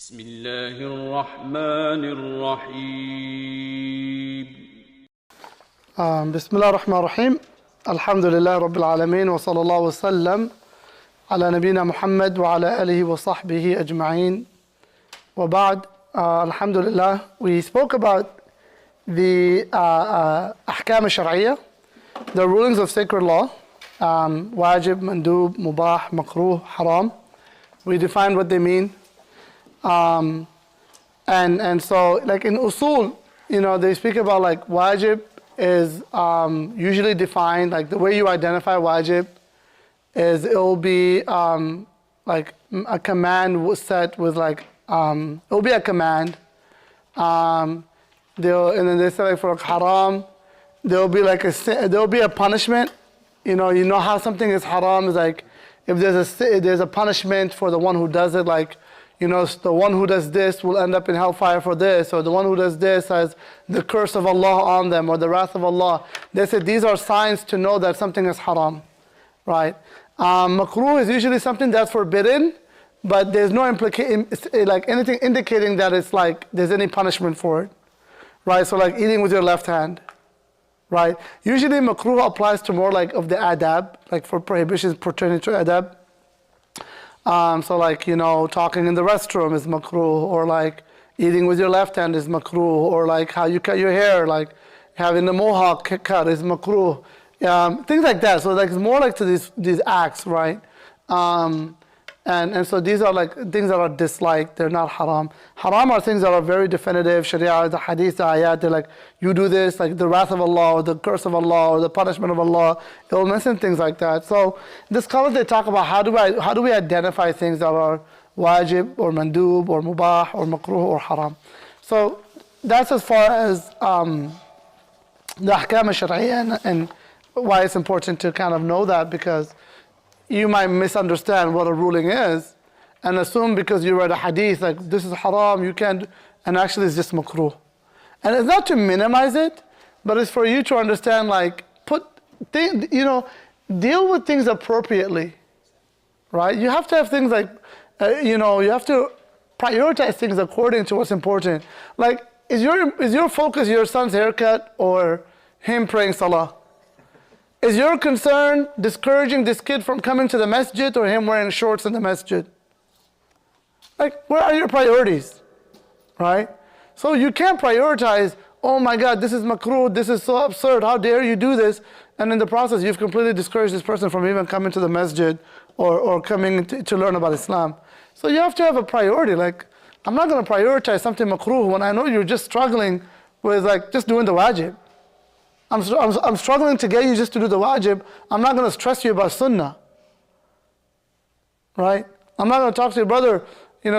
بسم الله الرحمن الرحيم بسم الله الرحمن الرحيم. الحمد لله رب العالمين وصلى الله وسلم على نبينا محمد وعلى آله وصحبه أجمعين. وبعد, alhamdulillah, we spoke about the ahkam al-shar'iyya, the rulings of sacred law, wajib, mandub, mubah, makruh, haram. We defined what they mean. And so, like in usul, they speak about like wajib is usually defined, like the way you identify wajib is it will be like a command set with like, it will be a command. And then they say like for haram, there will be like there will be a punishment. You know how something is haram is like if there's a punishment for the one who does it, like the one who does this will end up in hellfire for this, or the one who does this has the curse of Allah on them, or the wrath of Allah. They said these are signs to know that something is haram, right? Makruh is usually something that's forbidden, but there's no like anything indicating that it's like there's any punishment for it, right? So like eating with your left hand, right? Usually makruh applies to more like of the adab, like for prohibitions pertaining to adab. So like, talking in the restroom is makruh, or like eating with your left hand is makruh, or like how you cut your hair, like having the mohawk cut is makruh. Things like that. So like it's more like to these acts, right? And so these are like things that are disliked, they're not haram. Haram are things that are very definitive, sharia, the hadith, the ayat, they're like, you do this, like the wrath of Allah, or the curse of Allah, or the punishment of Allah. It will mention things like that. So the scholars, they talk about how do we identify things that are wajib, or mandub, or mubah, or makruh, or haram. So that's as far as the ahkam al-shar'iyya, and why it's important to kind of know that, because you might misunderstand what a ruling is and assume because you read a hadith like this is haram, you can't, and actually it's just makruh. And it's not to minimize it, but it's for you to understand, like deal with things appropriately, right? You have to have things like, you have to prioritize things according to what's important. Like, is your focus your son's haircut or him praying salah? Is your concern discouraging this kid from coming to the masjid, or him wearing shorts in the masjid? Like, where are your priorities, right? So you can't prioritize, oh my God, this is makruh, this is so absurd, how dare you do this? And in the process, you've completely discouraged this person from even coming to the masjid or coming to learn about Islam. So you have to have a priority. Like, I'm not going to prioritize something makruh when I know you're just struggling with like just doing the wajib. I'm struggling to get you just to do the wajib. I'm not going to stress you about sunnah, right? I'm not going to talk to your brother,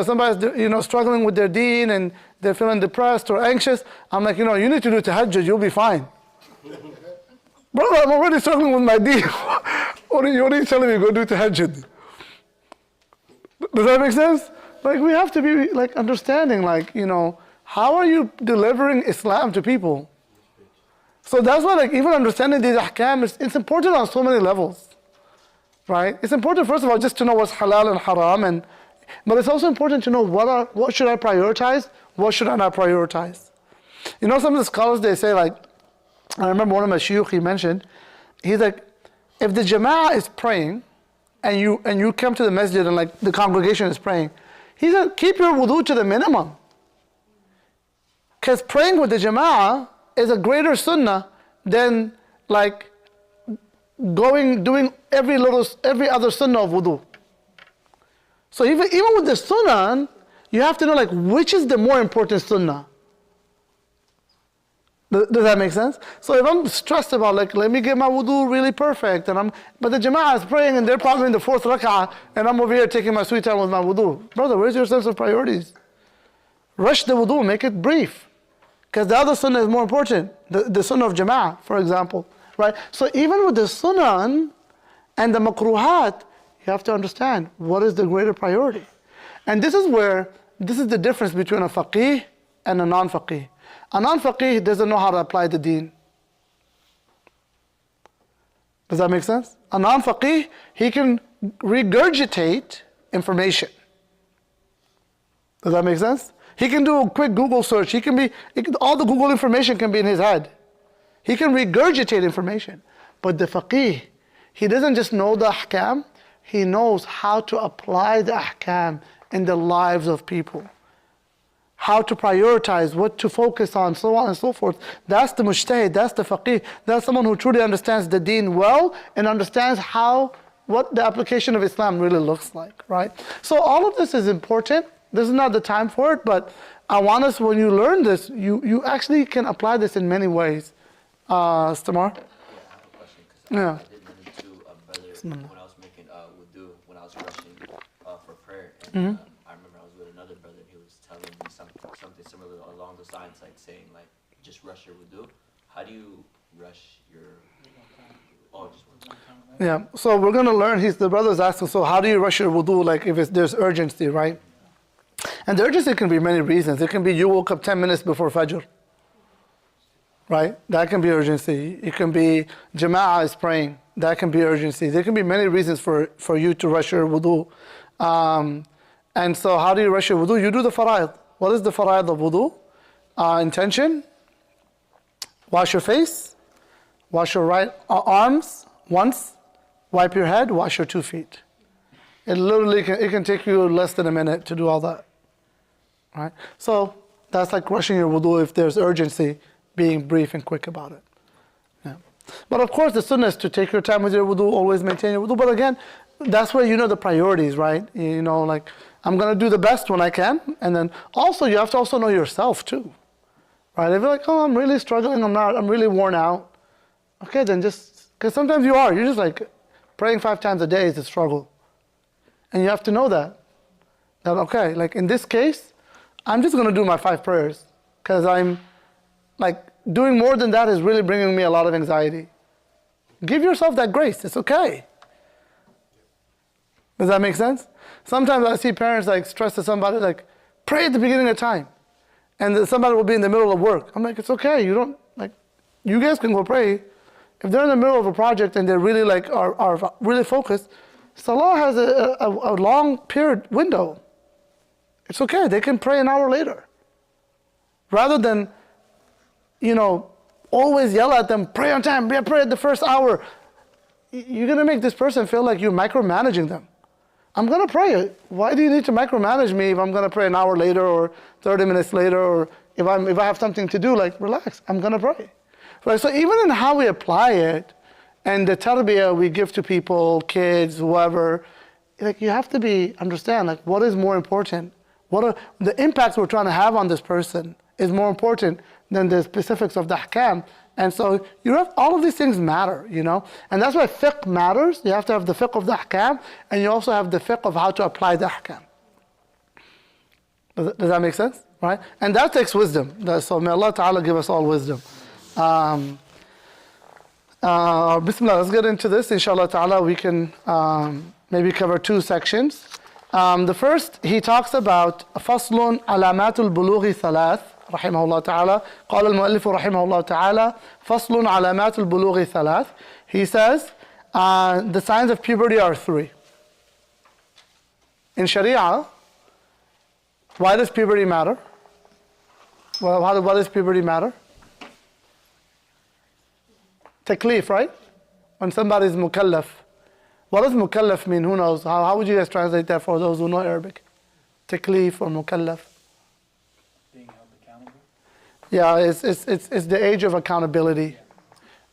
somebody's struggling with their deen and they're feeling depressed or anxious. I'm like, you need to do tahajjud, you'll be fine. Brother, I'm already struggling with my deen. What are you telling me, go do tahajjud? Does that make sense? Like, we have to be like understanding, like, how are you delivering Islam to people? So that's why, like, even understanding these ahkam, it's important on so many levels, right? It's important, first of all, just to know what's halal and haram, but it's also important to know what should I prioritize, what should I not prioritize. Some of the scholars, they say, like, I remember one of my shuyukh, he mentioned, he's like, if the jama'ah is praying, and you come to the masjid and like the congregation is praying, he said, keep your wudu to the minimum. Because praying with the jama'ah is a greater sunnah than like doing every other sunnah of wudu. So even with the sunnah, you have to know like which is the more important sunnah. Does that make sense? So if I'm stressed about like, let me get my wudu really perfect, but the jama'ah is praying and they're probably in the fourth rak'ah, and I'm over here taking my sweet time with my wudu. Brother, where's your sense of priorities? Rush the wudu, make it brief. Because the other sunnah is more important, the sunnah of jama'ah, for example, right? So even with the sunnah and the makruhat, you have to understand what is the greater priority. And this is the difference between a faqih and a non-faqih. A non-faqih doesn't know how to apply the deen. Does that make sense? A non-faqih, he can regurgitate information. Does that make sense? He can do a quick Google search. All the Google information can be in his head. He can regurgitate information. But the faqih, he doesn't just know the ahkam, he knows how to apply the ahkam in the lives of people. How to prioritize, what to focus on, so on and so forth. That's the mujtahid, that's the faqih. That's someone who truly understands the deen well and understands what the application of Islam really looks like, right? So all of this is important. This is not the time for it, but I want us, when you learn this, you actually can apply this in many ways. Stamar? Yeah, I have a question, because Yeah. I did run into a brother when I was making wudu, when I was rushing for prayer, and I remember I was with another brother, and he was telling me something similar along those lines, like saying, like, just rush your wudu. How do you rush your... Oh, just one time. Yeah, so we're going to learn, the brother's asking, so how do you rush your wudu, like if there's urgency, right? And the urgency can be many reasons. It can be you woke up 10 minutes before Fajr, right? That can be urgency. It can be Jama'ah is praying. That can be urgency. There can be many reasons for you to rush your wudu. And so how do you rush your wudu? You do the fara'id. What is the fara'id of wudu? Intention, wash your face, wash your right arms once, wipe your head, wash your 2 feet. It literally can take you less than a minute to do all that, right? So that's like rushing your wudu if there's urgency, being brief and quick about it. Yeah. But of course the sunnah is to take your time with your wudu, always maintain your wudu. But again, that's where you know the priorities, right? You know, like I'm going to do the best when I can. And then also you have to also know yourself too, right? If you're like, oh, I'm really struggling, I'm really worn out. Okay, then because sometimes you're just like praying 5 times a day is a struggle. And you have to know that okay, like in this case, I'm just going to do my 5 prayers because I'm like doing more than that is really bringing me a lot of anxiety. Give yourself that grace. It's okay. Does that make sense? Sometimes I see parents like stress to somebody like, pray at the beginning of time. And then somebody will be in the middle of work. I'm like, it's okay. You guys can go pray. If they're in the middle of a project and they're really like are really focused, Salah has a long period window. It's okay. They can pray an hour later. Rather than, always yell at them, pray on time, pray at the first hour. You're going to make this person feel like you're micromanaging them. I'm going to pray. Why do you need to micromanage me if I'm going to pray an hour later or 30 minutes later, or if I have something to do, like relax, I'm going to pray. Right? So even in how we apply it, and the tarbiyah we give to people, kids, whoever, like you have to understand like what is more important. What are the impacts we're trying to have on this person is more important than the specifics of the ahkam. And so all of these things matter, and that's why fiqh matters. You have to have the fiqh of the ahkam, and you also have the fiqh of how to apply the ahkam. Does that make sense? Right? And that takes wisdom. So may Allah Ta'ala give us all wisdom. Bismillah, let's get into this. Inshallah ta'ala, we can maybe cover 2 sections. The first, he talks about فصل علامات البلوغ 3 رحمه الله تعالى. قال المؤلف رحمه الله تعالى فصل علامات البلوغ 3. He says the signs of puberty are 3. In Sharia, why does puberty matter? Well, why does puberty matter? Taklif, right? When somebody is mukallaf. What does mukallaf mean? Who knows? How would you guys translate that for those who know Arabic? Taklif or mukallaf? Being held accountable? Yeah, it's the age of accountability.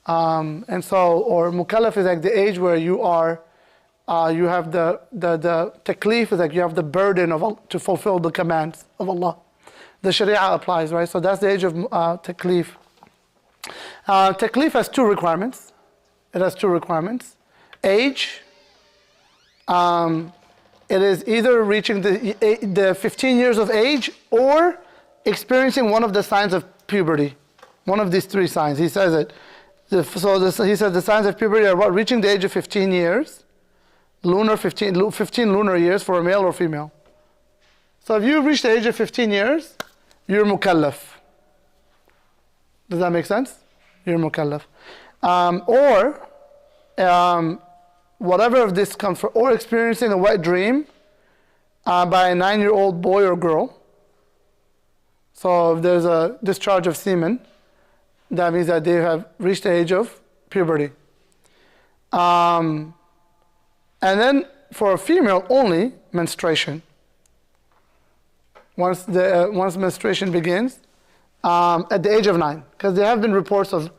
And so, or mukallaf is like the age where you have the taklif is like you have the burden to fulfill the commands of Allah. The Sharia applies, right? So that's the age of taklif. Taklif has 2 requirements. It has 2 requirements. Age. It is either reaching the 15 years of age or experiencing one of the signs of puberty. One of these 3 signs. He says it. He says the signs of puberty are what? Reaching the age of 15 years. 15 lunar years for a male or female. So if you reach the age of 15 years, you're mukallaf. Does that make sense? You're mukallaf. Whatever of this comes from, or experiencing a wet dream by a 9-year-old boy or girl, So if there's a discharge of semen, that means that they have reached the age of puberty. And then for a female only, menstruation. Once menstruation begins, at the age of 9, because there have been reports of,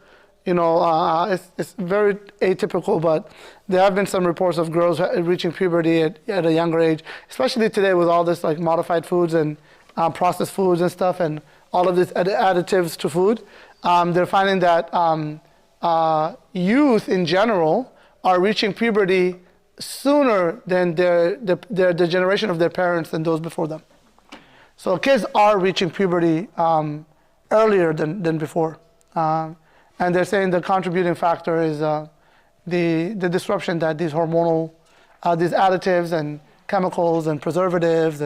it's very atypical, but there have been some reports of girls reaching puberty at a younger age, especially today with all this like modified foods and processed foods and stuff, and all of these additives to food. They're finding that youth in general are reaching puberty sooner than the generation of their parents and those before them. So kids are reaching puberty earlier than before. And they're saying the contributing factor is the disruption that these hormonal, these additives and chemicals and preservatives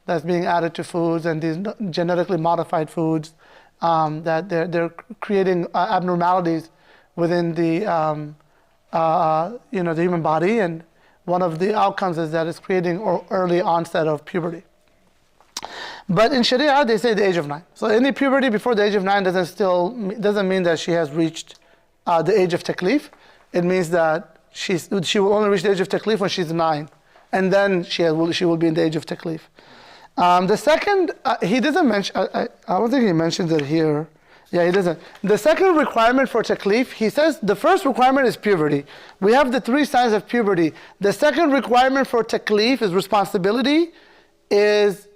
that's being added to foods, and these genetically modified foods, that they're creating abnormalities within the the human body, and one of the outcomes is that it's creating early onset of puberty. But in Sharia, they say the age of 9. So any puberty before the age of 9 doesn't mean that she has reached the age of taklif. It means that she will only reach the age of taklif when she's 9, and then she will be in the age of taklif. The second, he doesn't mention. I don't think he mentions it here. Yeah, he doesn't. The second requirement for taklif, he says the first requirement is puberty. We have the 3 signs of puberty. The second requirement for taklif is responsibility, is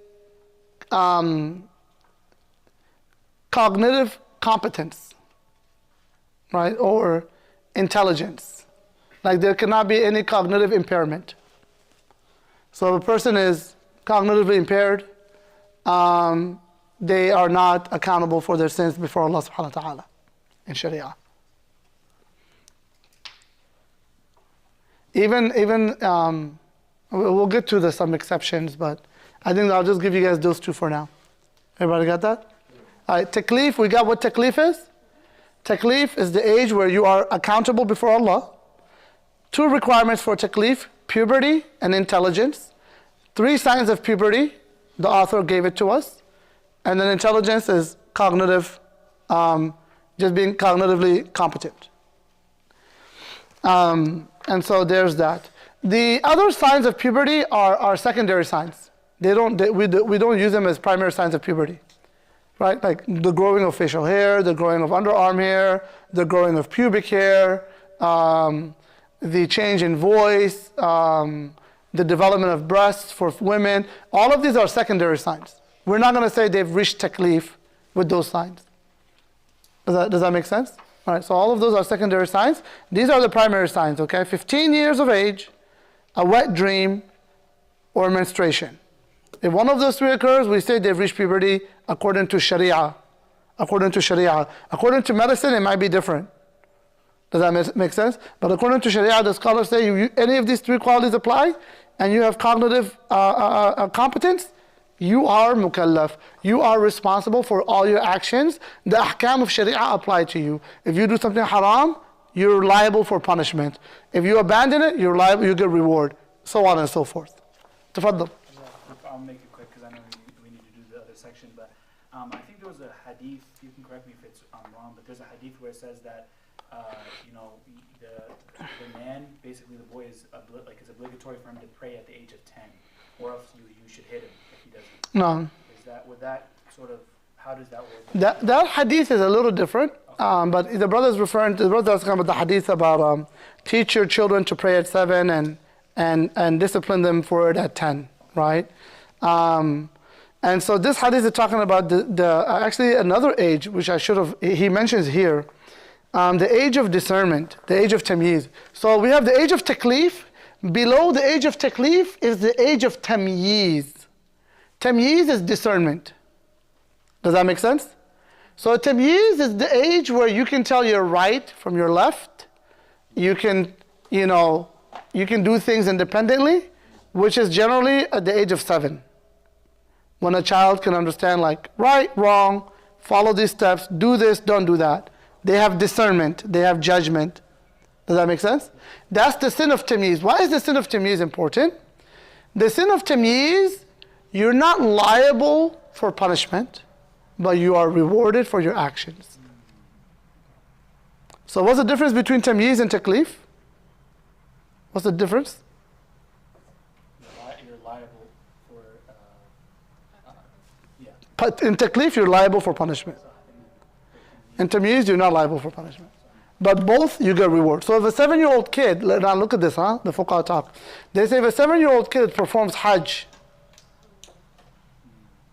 cognitive competence, right, or intelligence. Like there cannot be any cognitive impairment. So if a person is cognitively impaired, they are not accountable for their sins before Allah subhanahu wa ta'ala in Sharia. Even we'll get to some exceptions, but I think I'll just give you guys those 2 for now. Everybody got that? All right, taklif, we got what taklif is? Taklif is the age where you are accountable before Allah. 2 requirements for taklif: puberty and intelligence. 3 signs of puberty, the author gave it to us. And then intelligence is cognitive, just being cognitively competent. And so there's that. The other signs of puberty are secondary signs. We don't use them as primary signs of puberty, right? Like the growing of facial hair, the growing of underarm hair, the growing of pubic hair, the change in voice, the development of breasts for women. All of these are secondary signs. We're not going to say they've reached taklif with those signs. Does that make sense? All right, so all of those are secondary signs. These are the primary signs, okay? 15 years of age, a wet dream, or menstruation. If one of those 3 occurs, we say they've reached puberty according to Sharia. According to medicine, it might be different. Does that make sense? But according to Sharia, the scholars say any of these 3 qualities apply, and you have cognitive competence, you are mukallaf. You are responsible for all your actions. The ahkam of Sharia apply to you. If you do something haram, you're liable for punishment. If you abandon it, you're liable, you get reward. So on and so forth. Tafaddal. I'll make it quick because I know we need to do the other section. But I think there was a hadith, you can correct me if it's wrong, but there's a hadith where it says that the man, basically the boy, is it's obligatory for him to pray at the age of 10, or else you should hit him if he doesn't. No. How does that work? That hadith is a little different, but the brother's talking about the hadith about teach your children to pray at 7 and discipline them for it at 10, right? And so this hadith is talking about actually another age, which he mentions here, the age of discernment, the age of tamyiz. So we have the age of taklif. Below the age of taklif is the age of tamyiz. Tamyiz is discernment. Does that make sense? So tamyiz is the age where you can tell your right from your left. You can do things independently, which is generally at the age of 7. When a child can understand like right, wrong, follow these steps, do this, don't do that. They have discernment, they have judgment. Does that make sense? That's the sin of tamyiz. Why is the sin of tamyiz important? The sin of tamyiz, you're not liable for punishment. but you are rewarded for your actions. So what's the difference between tamyiz and taklif? What's the difference? You're liable for, yeah. But in taklif, you're liable for punishment. In tamyiz, you're not liable for punishment. But both, you get reward. So if a 7-year-old kid, now look at this, the fuqaha talk. They say if a 7-year-old kid performs hajj,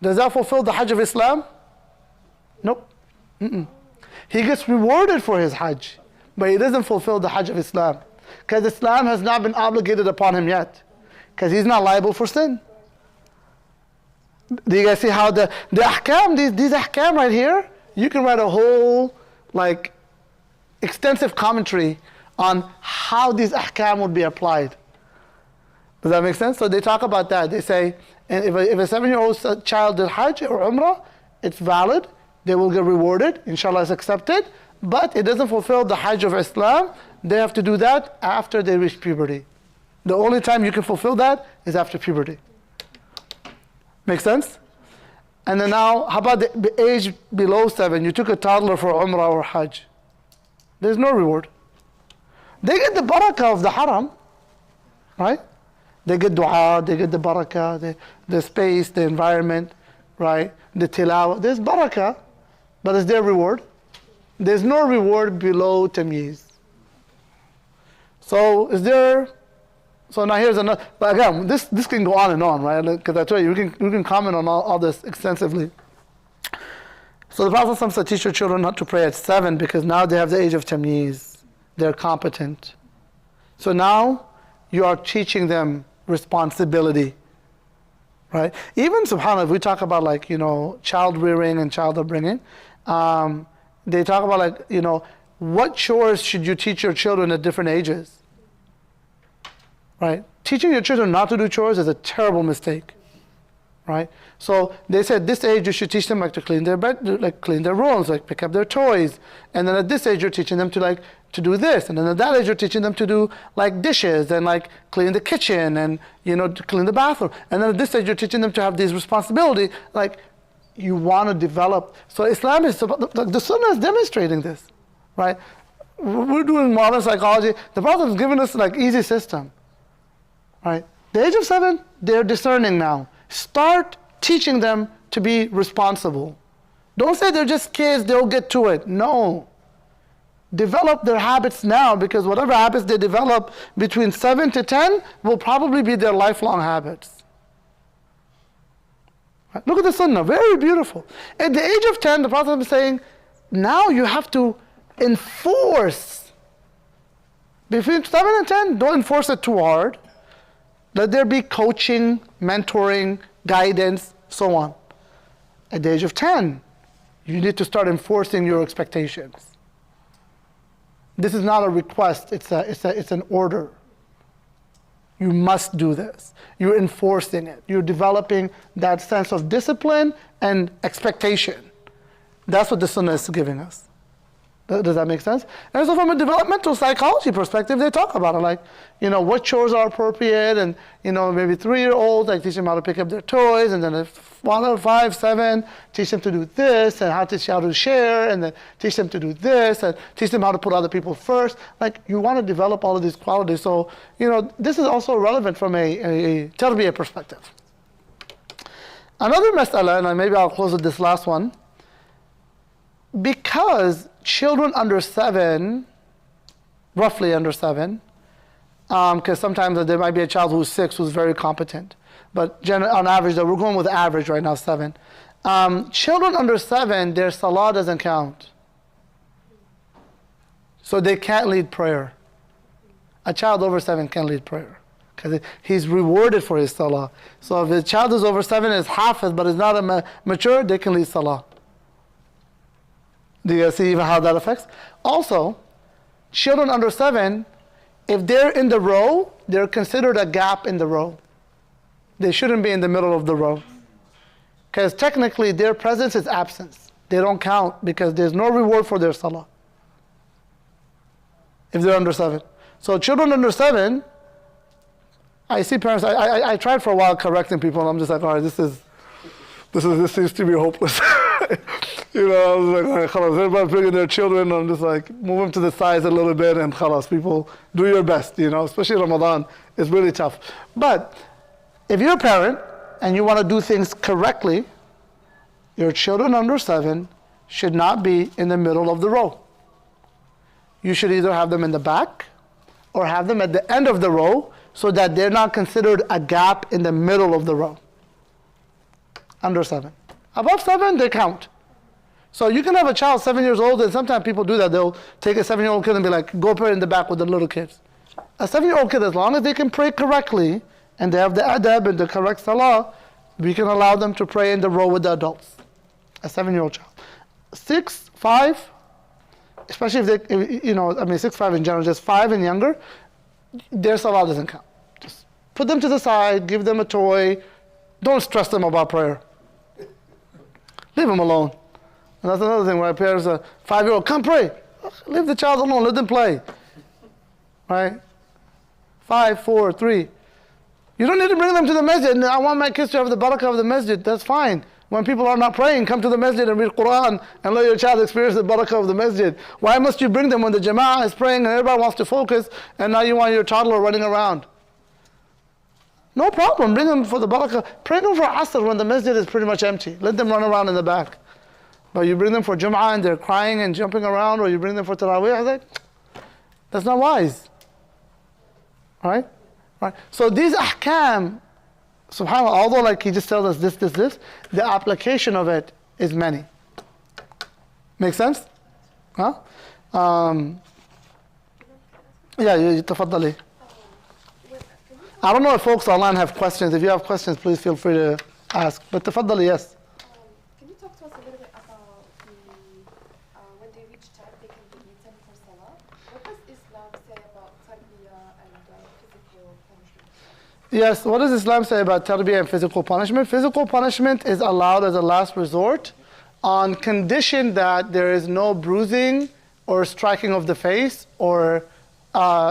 does that fulfill the hajj of Islam? Nope. He gets rewarded for his hajj, but he doesn't fulfill the hajj of Islam. Because Islam has not been obligated upon him yet. Because he's not liable for sin. Do you guys see how the ahkam, these ahkam right here, you can write a whole, extensive commentary on how these ahkam would be applied. Does that make sense? So they talk about that. They say, and if a 7-year-old child did hajj or umrah, it's valid. They will get rewarded. Inshallah, it's accepted. But it doesn't fulfill the hajj of Islam. They have to do that after they reach puberty. The only time you can fulfill that is after puberty. Make sense? And then now, how about the age below 7? You took a toddler for umrah or hajj. There's no reward. They get the barakah of the haram, right? They get dua, they get the barakah, the space, the environment, right? The tilawah. There's barakah, but is there reward? There's no reward below tamyiz. So now here's another, but again, this can go on and on, right? Because I tell you, we can comment on all this extensively. So the Prophet said, teach your children not to pray at 7 because now they have the age of tamyiz. They're competent. So now you are teaching them responsibility, right? Even subhanAllah, if we talk about child rearing and child upbringing, they talk about what chores should you teach your children at different ages, right? Teaching your children not to do chores is a terrible mistake, right? So they said this age you should teach them to clean their bed, clean their rooms, pick up their toys, and then at this age you're teaching them to do this, and then at that age you're teaching them to do dishes and clean the kitchen and to clean the bathroom, and then at this age you're teaching them to have these responsibilities. You want to develop. So Islam is the Sunnah is demonstrating this, right? We're doing modern psychology. The Prophet has given us easy system, right? The age of 7, they're discerning now. Start teaching them to be responsible. Don't say they're just kids, they'll get to it. No. Develop their habits now, because whatever habits they develop between 7 to 10 will probably be their lifelong habits. Right? Look at the Sunnah, very beautiful. At the age of 10, the Prophet is saying, now you have to enforce. Between 7 and 10, don't enforce it too hard. Let there be coaching, mentoring, guidance, so on. At the age of 10, you need to start enforcing your expectations. This is not a request, it's an order. You must do this. You're enforcing it. You're developing that sense of discipline and expectation. That's what the Sunnah is giving us. Does that make sense? And so from a developmental psychology perspective, they talk about it, what chores are appropriate, and, maybe 3-year-olds, teach them how to pick up their toys, and then if 5, 7, teach them to do this, and teach how to share, and then teach them to do this, and teach them how to put other people first. You want to develop all of these qualities. So, this is also relevant from a tarbiyah perspective. Another mas'ala, and maybe I'll close with this last one, because children under 7, roughly under 7, because sometimes there might be a child who's 6 who's very competent, but on average, we're going with average right now, 7. Children under 7, their salah doesn't count. So they can't lead prayer. A child over 7 can lead prayer, because he's rewarded for his salah. So if a child is over 7 is hafiz, but is not mature, they can lead salah. Do you see even how that affects? Also, children under 7, if they're in the row, they're considered a gap in the row. They shouldn't be in the middle of the row. Because technically their presence is absence. They don't count because there's no reward for their salah. If they're under 7. So children under 7, I see parents, I tried for a while correcting people, and I'm just all right, this seems to be hopeless. You know, I was like, all right, khalas, everybody's bringing their children. I'm just like, move them to the sides a little bit and khalas, people, do your best, you know, especially Ramadan. It's really tough. But if you're a parent and you want to do things correctly, your children under 7 should not be in the middle of the row. You should either have them in the back or have them at the end of the row so that they're not considered a gap in the middle of the row. Under 7. Above 7, they count. So you can have a child 7 years old, and sometimes people do that. They'll take a 7-year-old kid and be like, go pray in the back with the little kids. A 7-year-old kid, as long as they can pray correctly, and they have the adab and the correct salah, we can allow them to pray in the row with the adults. A 7-year-old child. 6, 5, especially if they, you know, I mean 6, 5 in general, just 5 and younger, their salah doesn't count. Just put them to the side, give them a toy, don't stress them about prayer. Leave them alone. And that's another thing where parents, a 5-year-old, come pray. Leave the child alone, let them play. Right? 5, 4, 3. You don't need to bring them to the masjid. I want my kids to have the barakah of the masjid. That's fine. When people are not praying, come to the masjid and read Quran and let your child experience the barakah of the masjid. Why must you bring them when the jama'ah is praying and everybody wants to focus and now you want your toddler running around? No problem. Bring them for the barakah. Bring them for Asr when the masjid is pretty much empty. Let them run around in the back. But you bring them for Jum'ah and they're crying and jumping around, or you bring them for Taraweeh, like, that's not wise. Right? Right? So these ahkam, subhanAllah, although like he just tells us this, the application of it is many. Make sense? Huh? Yeah, tafaddali. I don't know if folks online have questions. If you have questions, please feel free to ask. But tafaddali, yes. Can you talk to us a little bit about when they reach time, they can be eaten for salah? What does Islam say about tarbiyah and physical punishment? Yes, what does Islam say about tarbiyah and physical punishment? Physical punishment is allowed as a last resort on condition that there is no bruising or striking of the face or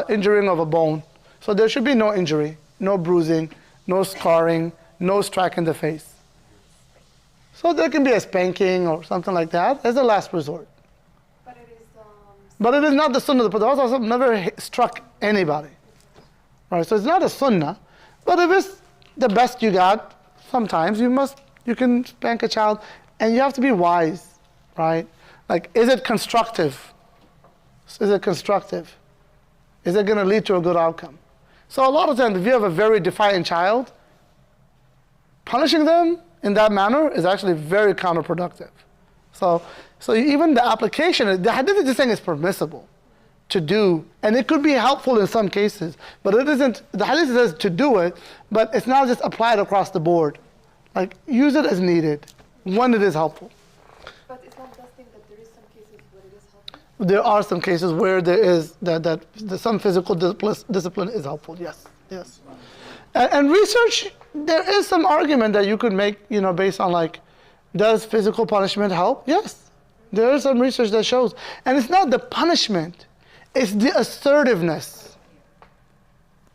injuring of a bone. So there should be no injury, no bruising, no scarring, no strike in the face. So there can be a spanking or something like that as a last resort. But it is not the sunnah. The Prophet never struck anybody. Right? So it's not a sunnah. But if it's the best you got, sometimes you can spank a child, and you have to be wise, right? Like, is it constructive? Is it constructive? Is it going to lead to a good outcome? So a lot of times, if you have a very defiant child, punishing them in that manner is actually very counterproductive. So even the application, the hadith is just saying it's permissible to do, and it could be helpful in some cases, but it isn't. The hadith says to do it, but it's not just applied across the board. Like, use it as needed when it is helpful. But Islam does think that there is some cases where it is helpful. There are some cases where there is that some physical discipline is helpful. Yes. And research, there is some argument that you could make, based on like, does physical punishment help? Yes. There is some research that shows. And it's not the punishment, it's the assertiveness.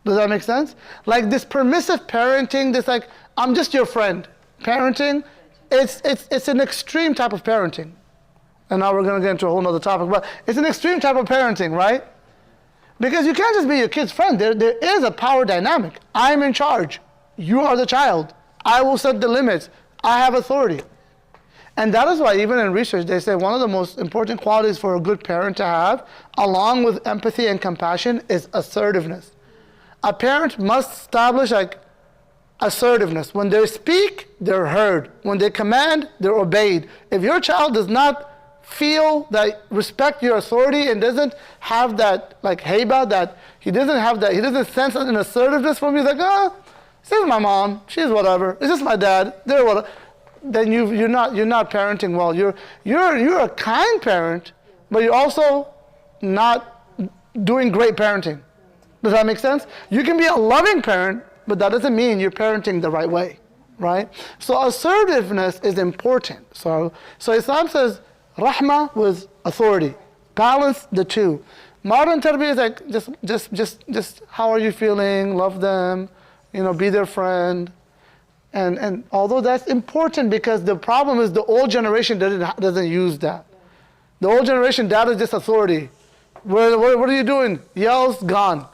Does that make sense? Like this permissive parenting, this like, I'm just your friend. Parenting, it's an extreme type of parenting. And now we're going to get into a whole other topic, but it's an extreme type of parenting, right? Because you can't just be your kid's friend. There is a power dynamic. I'm in charge. You are the child. I will set the limits. I have authority. And that is why even in research, they say one of the most important qualities for a good parent to have, along with empathy and compassion, is assertiveness. A parent must establish like assertiveness. When they speak, they're heard. When they command, they're obeyed. If your child does not feel that respect your authority and doesn't have that like haiba, that he doesn't sense an assertiveness from you, like, this is my mom, she's whatever, this is my dad, they're whatever, then you're not parenting well. You're a kind parent, but you're also not doing great parenting. Does that make sense? You can be a loving parent, but that doesn't mean you're parenting the right way, right? So assertiveness is important. So Islam says rahmah with authority. Balance the two. Modern tarbiyah is like just how are you feeling? Love them, be their friend. And although that's important, because the problem is the old generation doesn't use that. The old generation, dad is just authority. What are you doing? Yells, gone.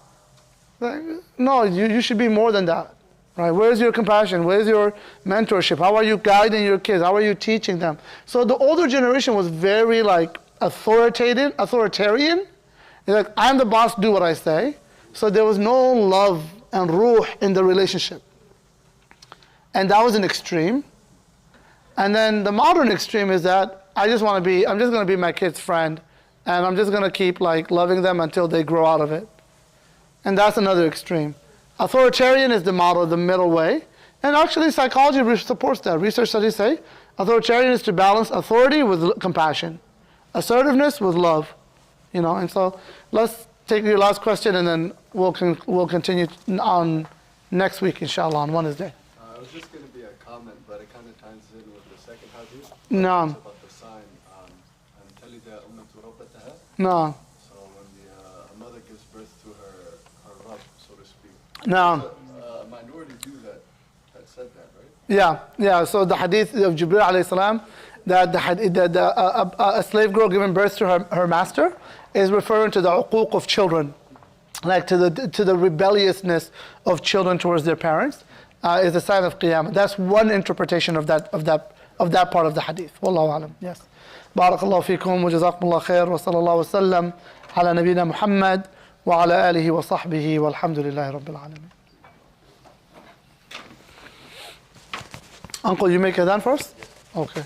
Like, no, you should be more than that. Right? Where's your compassion? Where's your mentorship? How are you guiding your kids? How are you teaching them? So the older generation was very like authoritarian. Like, I'm the boss, do what I say. So there was no love and ruh in the relationship. And that was an extreme. And then the modern extreme is that I'm just going to be my kid's friend, and I'm just going to keep like loving them until they grow out of it. And that's another extreme. Authoritarian is the model, the middle way. And actually psychology supports that. Research studies say authoritarian is to balance authority with compassion, assertiveness with love. And so let's take your last question, and then we'll continue on next week, inshallah, on Wednesday. It was just going to be a comment, but it kind of ties in with the second hadith. No. It's about the sign. No. So when a mother gives birth to her Rabb, so to speak. No. A minority Jew that said that, right? Yeah. So the hadith of Jibril alayhi salam, that a slave girl giving birth to her master is referring to the uquq of children, like to the rebelliousness of children towards their parents, is a sign of qiyamah. That's one interpretation of that part of the hadith. Wallahu alam. Yes. Barakallahu feekum wa jazakumullah khair wa sallallahu wasallam ala nabiyyina Muhammad wa ala alihi wa sahbihi walhamdulillahi rabbil alamin. Uncle, you make adhan first? Okay.